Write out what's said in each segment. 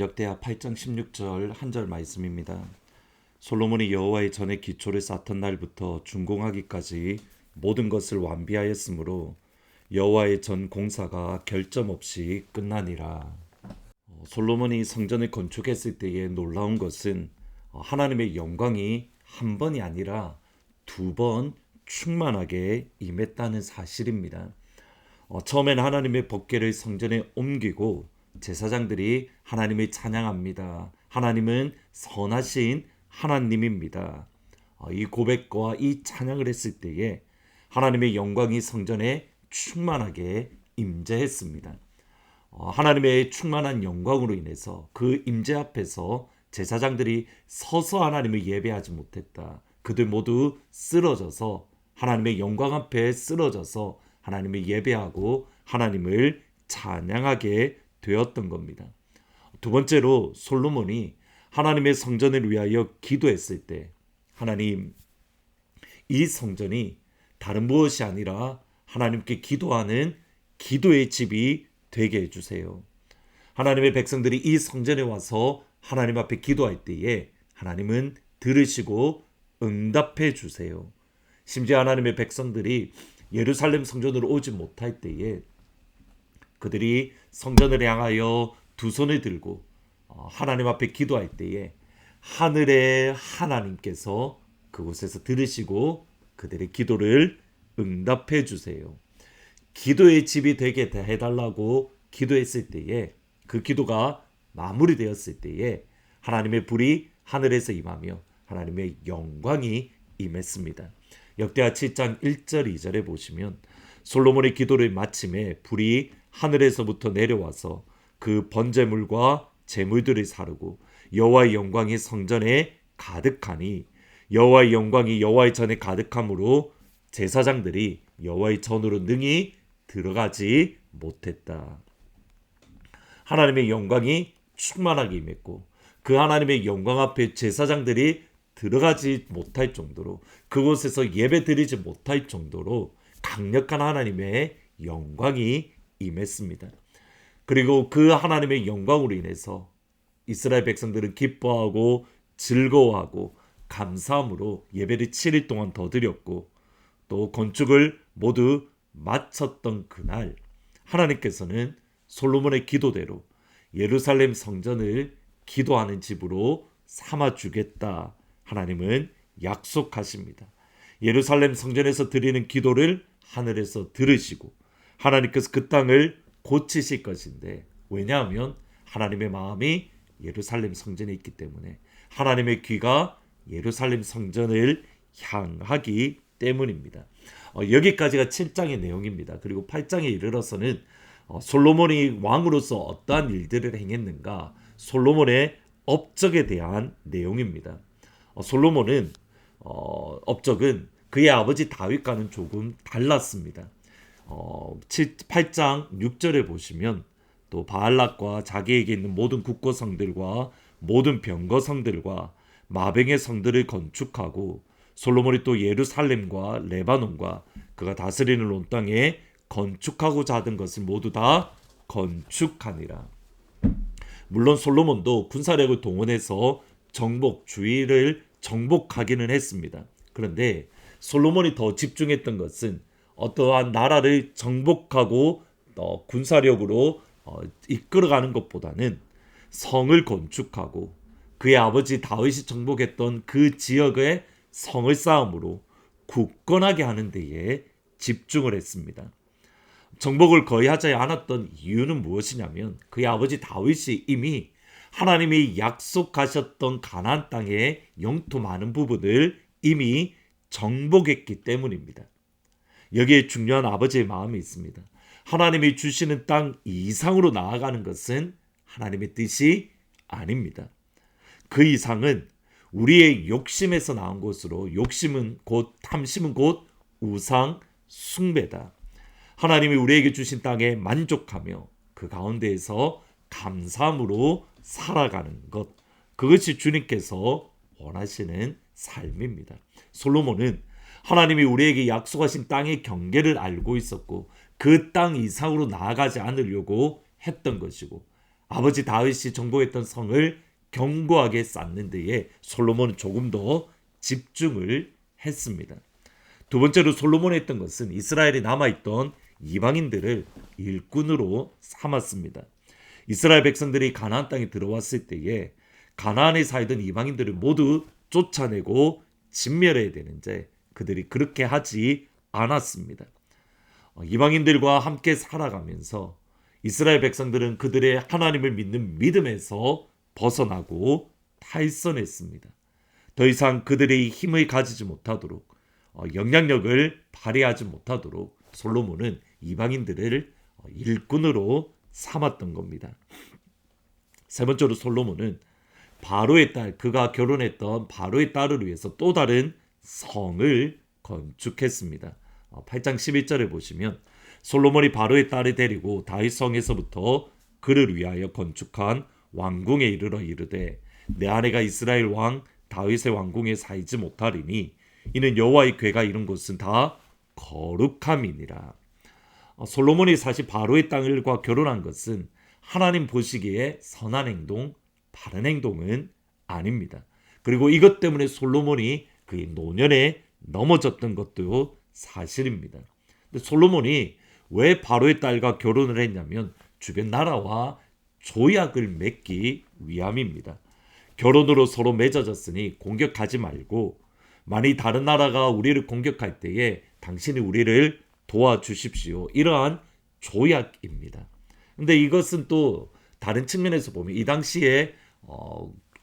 역대하 8장 16절 한 절 말씀입니다. 솔로몬이 여호와의 전에 기초를 쌓던 날부터 준공하기까지 모든 것을 완비하였으므로 여호와의 전 공사가 결점 없이 끝나니라. 솔로몬이 성전을 건축했을 때의 놀라운 것은 하나님의 영광이 한 번이 아니라 두 번 충만하게 임했다는 사실입니다. 처음엔 하나님의 법궤를 성전에 옮기고 제사장들이 하나님을 찬양합니다. 하나님은 선하신 하나님입니다. 이 고백과 이 찬양을 했을 때에 하나님의 영광이 성전에 충만하게 임재했습니다. 하나님의 충만한 영광으로 인해서 그 임재 앞에서 제사장들이 서서 하나님을 예배하지 못했다. 그들 모두 쓰러져서 하나님의 영광 앞에 쓰러져서 하나님을 예배하고 하나님을 찬양하게 되었던 겁니다. 두 번째로 솔로몬이 하나님의 성전을 위하여 기도했을 때 하나님, 이 성전이 다른 무엇이 아니라 하나님께 기도하는 기도의 집이 되게 해주세요. 하나님의 백성들이 이 성전에 와서 하나님 앞에 기도할 때에 하나님은 들으시고 응답해 주세요. 심지어 하나님의 백성들이 예루살렘 성전으로 오지 못할 때에 그들이 성전을 향하여 두 손을 들고 하나님 앞에 기도할 때에 하늘의 하나님께서 그곳에서 들으시고 그들의 기도를 응답해 주세요. 기도의 집이 되게 해달라고 기도했을 때에 그 기도가 마무리되었을 때에 하나님의 불이 하늘에서 임하며 하나님의 영광이 임했습니다. 역대하 7장 1절 2절에 보시면 솔로몬의 기도를 마침에 불이 하늘에서부터 내려와서 그 번제물과 제물들을 사르고 여호와의 영광이 성전에 가득하니 여호와의 영광이 여호와의 전에 가득함으로 제사장들이 여호와의 전으로 능히 들어가지 못했다. 하나님의 영광이 충만하게 임했고 그 하나님의 영광 앞에 제사장들이 들어가지 못할 정도로 그곳에서 예배 드리지 못할 정도로 강력한 하나님의 영광이 임했습니다. 그리고 그 하나님의 영광으로 인해서 이스라엘 백성들은 기뻐하고 즐거워하고 감사함으로 예배를 7일 동안 더 드렸고 또 건축을 모두 마쳤던 그날 하나님께서는 솔로몬의 기도대로 예루살렘 성전을 기도하는 집으로 삼아주겠다. 하나님은 약속하십니다. 예루살렘 성전에서 드리는 기도를 하늘에서 들으시고 하나님께서 그 땅을 고치실 것인데 왜냐하면 하나님의 마음이 예루살렘 성전에 있기 때문에 하나님의 귀가 예루살렘 성전을 향하기 때문입니다. 여기까지가 7장의 내용입니다. 그리고 8장에 이르러서는 솔로몬이 왕으로서 어떠한 일들을 행했는가 솔로몬의 업적에 대한 내용입니다. 솔로몬은 업적은 그의 아버지 다윗과는 조금 달랐습니다. 8장 6절에 보시면 또 바알락과 자기에게 있는 모든 국고성들과 모든 병거성들과 마병의 성들을 건축하고 솔로몬이 또 예루살렘과 레바논과 그가 다스리는 온 땅에 건축하고자 하던 것을 모두 다 건축하니라. 물론 솔로몬도 군사력을 동원해서 주위를 정복하기는 했습니다. 그런데 솔로몬이 더 집중했던 것은 어떠한 나라를 정복하고 군사력으로 이끌어가는 것보다는 성을 건축하고 그의 아버지 다윗이 정복했던 그 지역의 성을 쌓음으로 굳건하게 하는 데에 집중을 했습니다. 정복을 거의 하지 않았던 이유는 무엇이냐면 그의 아버지 다윗이 이미 하나님이 약속하셨던 가나안 땅의 영토 많은 부분을 이미 정복했기 때문입니다. 여기에 중요한 아버지의 마음이 있습니다. 하나님이 주시는 땅 이상으로 나아가는 것은 하나님의 뜻이 아닙니다. 그 이상은 우리의 욕심에서 나온 것으로 탐심은 곧 우상 숭배다. 하나님이 우리에게 주신 땅에 만족하며 그 가운데에서 감사함으로 살아가는 것, 그것이 주님께서 원하시는 삶입니다. 솔로몬은 하나님이 우리에게 약속하신 땅의 경계를 알고 있었고 그 땅 이상으로 나아가지 않으려고 했던 것이고 아버지 다윗이 정복했던 성을 견고하게 쌓는 데에 솔로몬은 조금 더 집중을 했습니다. 두 번째로 솔로몬이 했던 것은 이스라엘에 남아있던 이방인들을 일꾼으로 삼았습니다. 이스라엘 백성들이 가나안 땅에 들어왔을 때에 가나안에 살던 이방인들을 모두 쫓아내고 진멸해야 되는데 그들이 그렇게 하지 않았습니다. 이방인들과 함께 살아가면서 이스라엘 백성들은 그들의 하나님을 믿는 믿음에서 벗어나고 탈선했습니다. 더 이상 그들의 힘을 가지지 못하도록 영향력을 발휘하지 못하도록 솔로몬은 이방인들을 일꾼으로 삼았던 겁니다. 세 번째로 솔로몬은 바로의 딸, 그가 결혼했던 바로의 딸을 위해서 또 다른 성을 건축했습니다. 8장 11절에 보시면 솔로몬이 바로의 딸을 데리고 다윗 성에서부터 그를 위하여 건축한 왕궁에 이르러 이르되 내 아내가 이스라엘 왕 다윗의 왕궁에 살지 못하리니 이는 여호와의 궤가 이룬 곳은 다 거룩함이니라. 솔로몬이 사실 바로의 딸과 결혼한 것은 하나님 보시기에 선한 행동, 바른 행동은 아닙니다. 그리고 이것 때문에 솔로몬이 그의 노년에 넘어졌던 것도 사실입니다. 근데 솔로몬이 왜 바로의 딸과 결혼을 했냐면 주변 나라와 조약을 맺기 위함입니다. 결혼으로 서로 맺어졌으니 공격하지 말고 만일 다른 나라가 우리를 공격할 때에 당신이 우리를 도와주십시오. 이러한 조약입니다. 근데 이것은 또 다른 측면에서 보면 이 당시에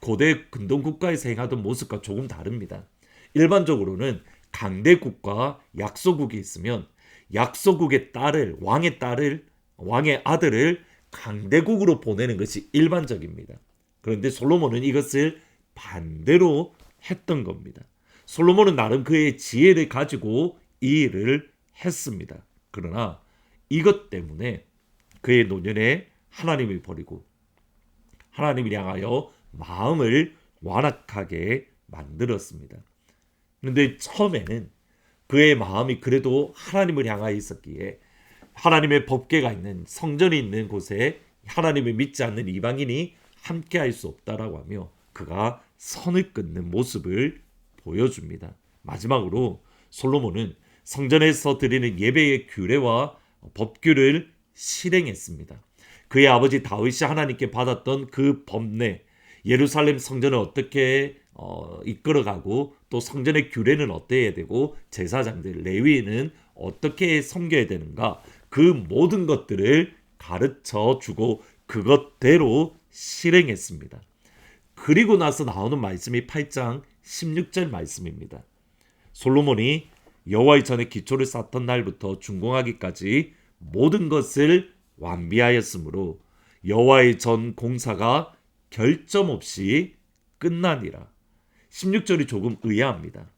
고대 근동 국가에서 행하던 모습과 조금 다릅니다. 일반적으로는 강대국과 약소국이 있으면 약소국의 딸을 왕의 아들을 강대국으로 보내는 것이 일반적입니다. 그런데 솔로몬은 이것을 반대로 했던 겁니다. 솔로몬은 나름 그의 지혜를 가지고 이 일을 했습니다. 그러나 이것 때문에 그의 노년에 하나님을 버리고 하나님을 향하여 마음을 완악하게 만들었습니다. 그런데 처음에는 그의 마음이 그래도 하나님을 향하여 있었기에 하나님의 법궤가 있는 성전이 있는 곳에 하나님을 믿지 않는 이방인이 함께할 수 없다라고 하며 그가 선을 끊는 모습을 보여줍니다. 마지막으로 솔로몬은 성전에서 드리는 예배의 규례와 법규를 실행했습니다. 그의 아버지 다윗이 하나님께 받았던 그 법례, 예루살렘 성전을 어떻게 이끌어가고 또 성전의 규례는 어때야 되고 제사장들, 레위인은 어떻게 섬겨야 되는가, 그 모든 것들을 가르쳐 주고 그것대로 실행했습니다. 그리고 나서 나오는 말씀이 8장 16절 말씀입니다. 솔로몬이 여호와의 전에 기초를 쌓던 날부터 준공하기까지 모든 것을 완비하였으므로 여호와의 전 공사가 결점 없이 끝나니라. 16절이 조금 의아합니다.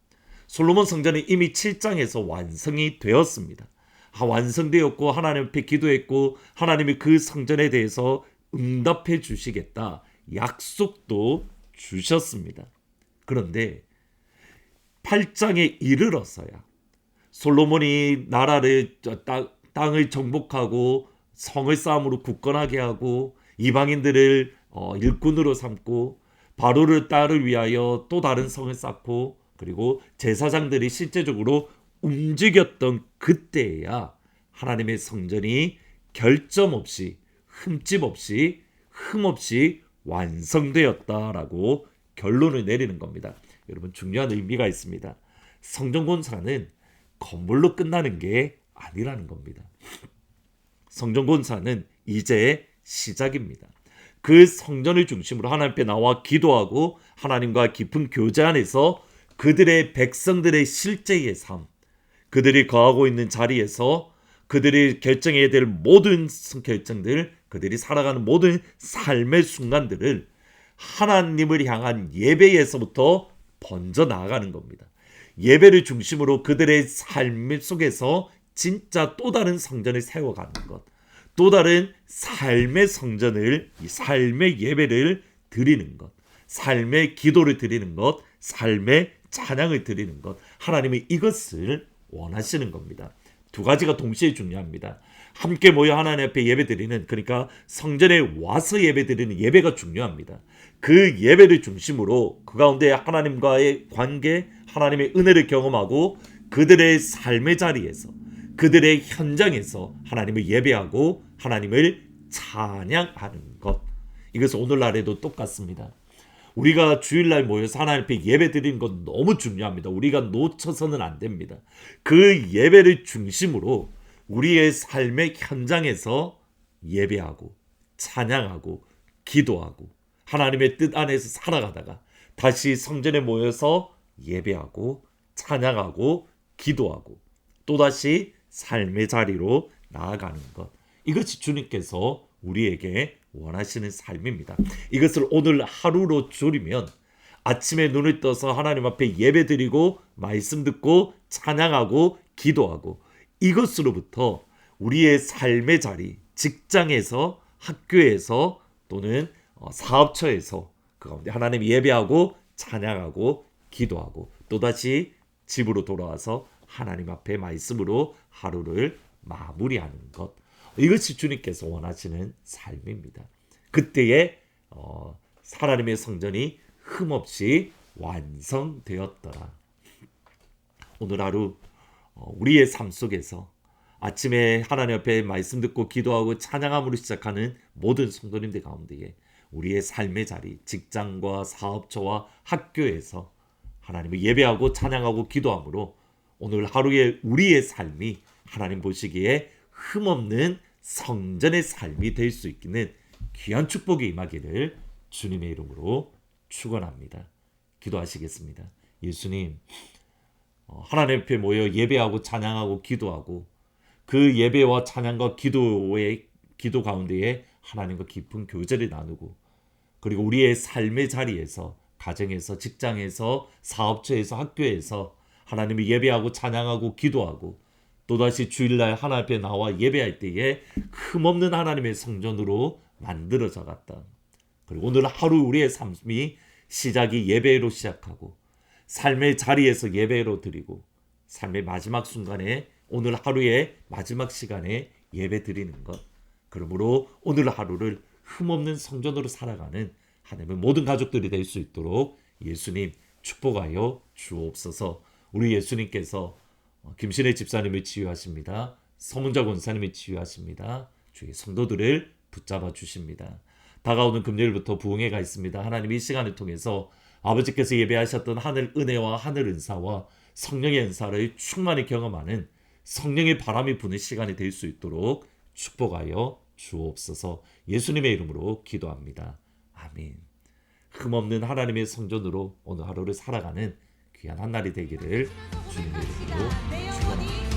솔로몬 성전은 이미 7장에서 완성이 되었습니다. 완성되었고 하나님 앞에 기도했고 하나님이 그 성전에 대해서 응답해 주시겠다 약속도 주셨습니다. 그런데 8장에 이르러서야 솔로몬이 나라를 땅을 정복하고 성을 싸움으로 굳건하게 하고 이방인들을 일꾼으로 삼고 바로를 딸을 위하여 또 다른 성을 쌓고 그리고 제사장들이 실제적으로 움직였던 그때야 하나님의 성전이 결점 없이 흠집 없이 흠 없이 완성되었다라고 결론을 내리는 겁니다. 여러분 중요한 의미가 있습니다. 성전 공사는 건물로 끝나는 게 아니라는 겁니다. 성전 공사는 이제 시작입니다. 그 성전을 중심으로 하나님 앞에 나와 기도하고 하나님과 깊은 교제 안에서 그들의 백성들의 실제의 삶, 그들이 거하고 있는 자리에서 그들이 결정해야 될 모든 결정들, 그들이 살아가는 모든 삶의 순간들을 하나님을 향한 예배에서부터 번져 나아가는 겁니다. 예배를 중심으로 그들의 삶 속에서 진짜 또 다른 성전을 세워가는 것, 또 다른 삶의 성전을, 삶의 예배를 드리는 것, 삶의 기도를 드리는 것, 삶의 찬양을 드리는 것, 하나님이 이것을 원하시는 겁니다. 두 가지가 동시에 중요합니다. 함께 모여 하나님 앞에 예배드리는, 그러니까 성전에 와서 예배드리는 예배가 중요합니다. 그 예배를 중심으로 그 가운데 하나님과의 관계, 하나님의 은혜를 경험하고 그들의 삶의 자리에서, 그들의 현장에서 하나님을 예배하고 하나님을 찬양하는 것. 이것은 오늘날에도 똑같습니다. 우리가 주일날 모여서 하나님 앞에 예배 드리는 건 너무 중요합니다. 우리가 놓쳐서는 안 됩니다. 그 예배를 중심으로 우리의 삶의 현장에서 예배하고 찬양하고 기도하고 하나님의 뜻 안에서 살아가다가 다시 성전에 모여서 예배하고 찬양하고 기도하고 또다시 삶의 자리로 나아가는 것. 이것이 주님께서 우리에게 원하시는 삶입니다. 이것을 오늘 하루로 줄이면 아침에 눈을 떠서 하나님 앞에 예배드리고 말씀 듣고 찬양하고 기도하고, 이것으로부터 우리의 삶의 자리, 직장에서, 학교에서 또는 사업처에서 그 가운데 하나님 예배하고 찬양하고 기도하고 또다시 집으로 돌아와서 하나님 앞에 말씀으로 하루를 마무리하는 것. 이것이 주님께서 원하시는 삶입니다. 그때에 하나님의 성전이 흠없이 완성되었더라. 오늘 하루 우리의 삶 속에서 아침에 하나님 앞에 말씀 듣고 기도하고 찬양함으로 시작하는 모든 성도님들 가운데에 우리의 삶의 자리, 직장과 사업처와 학교에서 하나님을 예배하고 찬양하고 기도함으로 오늘 하루의 우리의 삶이 하나님 보시기에 흠없는 성전의 삶이 될 수 있는 귀한 축복이 임하기를 주님의 이름으로 축원합니다. 기도하시겠습니다. 예수님, 하나님 앞에 모여 예배하고 찬양하고 기도하고 그 예배와 찬양과 기도 가운데에 하나님과 깊은 교제를 나누고, 그리고 우리의 삶의 자리에서, 가정에서, 직장에서, 사업처에서, 학교에서 하나님을 예배하고 찬양하고 기도하고 또다시 주일날 하나님 앞에 나와 예배할 때에 흠없는 하나님의 성전으로 만들어져 갔다. 그리고 오늘 하루 우리의 삶이 시작이 예배로 시작하고 삶의 자리에서 예배로 드리고 삶의 마지막 순간에 오늘 하루의 마지막 시간에 예배 드리는 것. 그러므로 오늘 하루를 흠없는 성전으로 살아가는 하나님의 모든 가족들이 될 수 있도록 예수님 축복하여 주옵소서. 우리 예수님께서 김신혜 집사님을 치유하십니다. 서문자 권사님을 치유하십니다. 주의 성도들을 붙잡아 주십니다. 다가오는 금요일부터 부흥회가 있습니다. 하나님 이 시간을 통해서 아버지께서 예배하셨던 하늘 은혜와 하늘 은사와 성령의 은사를 충만히 경험하는 성령의 바람이 부는 시간이 될 수 있도록 축복하여 주옵소서. 예수님의 이름으로 기도합니다. 아멘. 흠없는 하나님의 성전으로 오늘 하루를 살아가는 귀한 한 날이 되기를 주님의 이름으로 축원합니다.